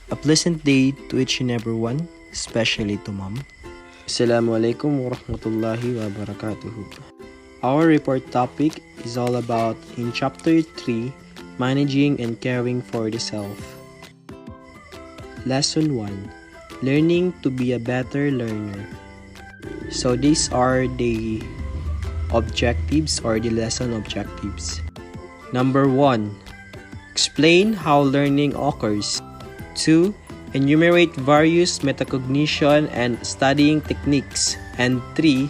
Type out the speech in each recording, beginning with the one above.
A pleasant day to each and everyone, especially to Mom. Assalamualaikum warahmatullahi wabarakatuh. Our report topic is all about in chapter 3, managing and caring for the self. Lesson 1, learning to be a better learner. So these are the objectives or the lesson objectives. Number 1, explain how learning occurs. 2, enumerate various metacognition and studying techniques. And 3,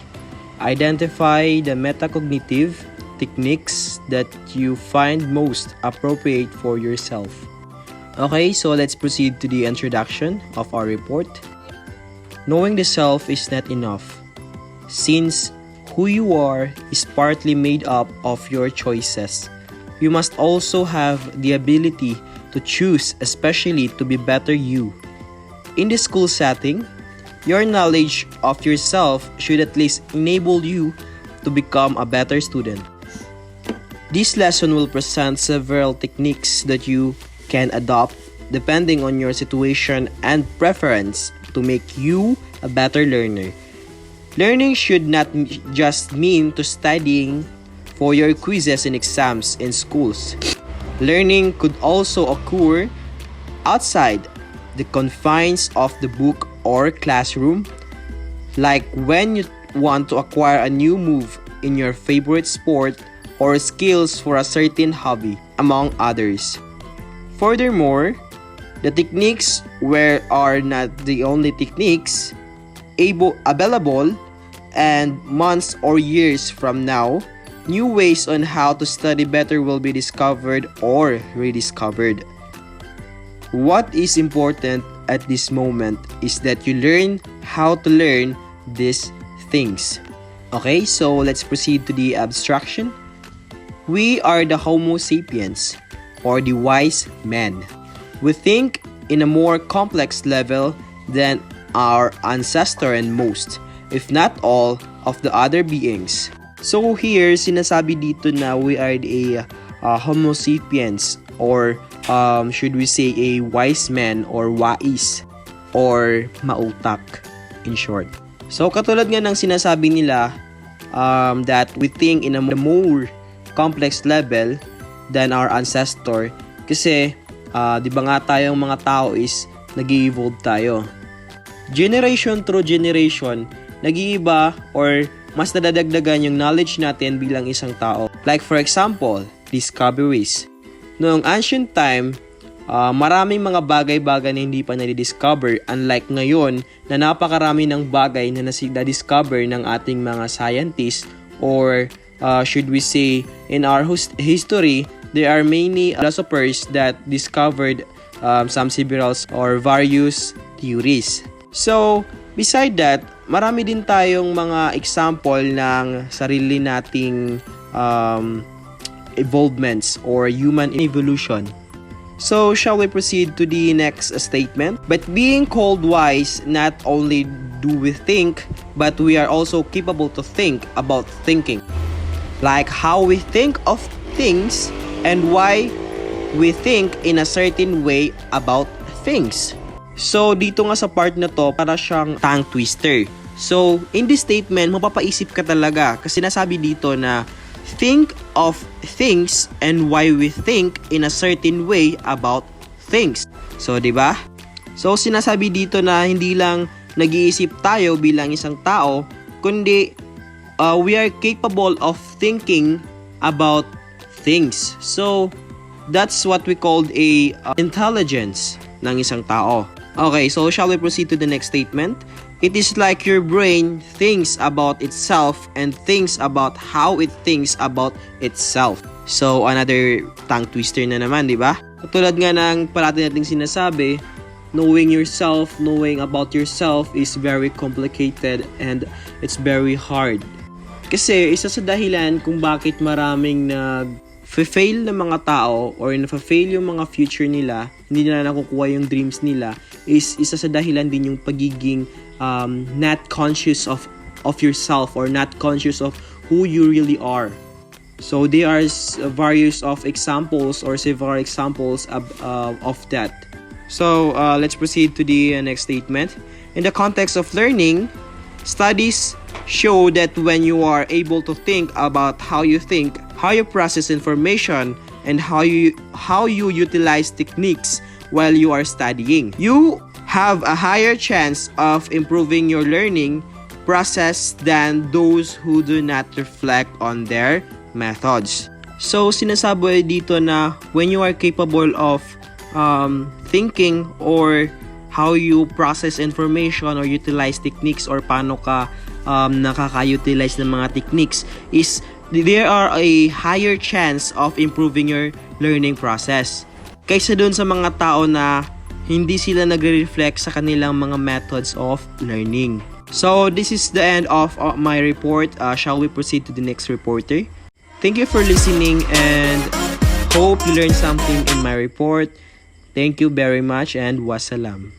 identify the metacognitive techniques that you find most appropriate for yourself. Okay, so let's proceed to the introduction of our report. Knowing the self is not enough, since who you are is partly made up of your choices. You must also have the ability to choose, especially to be better you. In the school setting, your knowledge of yourself should at least enable you to become a better student. This lesson will present several techniques that you can adopt depending on your situation and preference to make you a better learner. Learning should not just mean to studying for your quizzes and exams in schools. Learning could also occur outside the confines of the book or classroom, like when you want to acquire a new move in your favorite sport or skills for a certain hobby, among others. Furthermore, the techniques are not the only techniques available, and months or years from now, new ways on how to study better will be discovered or rediscovered. What is important at this moment is that you learn how to learn these things. Okay, so let's proceed to the abstraction. We are the Homo sapiens, or the wise men. We think in a more complex level than our ancestor and most, if not all, of the other beings. So here, sinasabi dito na we are a Homo sapiens, or should we say a wise man or wais or mautak in short. So katulad nga ng sinasabi nila that we think in a more complex level than our ancestor kasi di ba nga tayong mga tao is nag-evolve tayo. Generation through generation, nag-iiba or mas nadadagdagan yung knowledge natin bilang isang tao. Like for example, discoveries. Noong ancient time, maraming mga bagay-bagay na hindi pa na-discover, unlike ngayon na napakarami ng bagay na na-discover ng ating mga scientists, or should we say in our history, there are many philosophers that discovered some several or various theories. So, beside that, marami din tayong mga example ng sarili nating evolvements or human evolution. So, shall we proceed to the next statement? But being called wise, not only do we think, but we are also capable to think about thinking. Like how we think of things and why we think in a certain way about things. So, dito nga sa part na to, para siyang tongue twister. So, in this statement, mapapaisip ka talaga kasi nasabi dito na think of things and why we think in a certain way about things. So, di ba? So, sinasabi dito na hindi lang nag-iisip tayo bilang isang tao, kundi we are capable of thinking about things. So, that's what we called a intelligence ng isang tao. Okay, so shall we proceed to the next statement? It is like your brain thinks about itself and thinks about how it thinks about itself. So, another tongue twister na naman, di ba? Katulad nga ng parati nating sinasabi, knowing yourself, knowing about yourself is very complicated and it's very hard. Kasi isa sa dahilan kung bakit maraming nag-fail na mga tao or na-fail yung mga future nila, hindi nila nakukuha yung dreams nila, is isa sa dahilan din yung pagiging not conscious of yourself or not conscious of who you really are. So there are various of examples or several examples of that. So let's proceed to the next statement. In the context of learning, studies show that when you are able to think about how you think, how you process information, and how you utilize techniques while you are studying, you have a higher chance of improving your learning process than those who do not reflect on their methods. So sinasabi dito na when you are capable of thinking or how you process information or utilize techniques or paano ka nakaka-utilize ng mga techniques is there are a higher chance of improving your learning process kaysa dun sa mga tao na hindi sila nagre-reflect sa kanilang mga methods of learning. So this is the end of my report. Shall we proceed to the next reporter? Thank you for listening and hope you learned something in my report. Thank you very much and wassalam.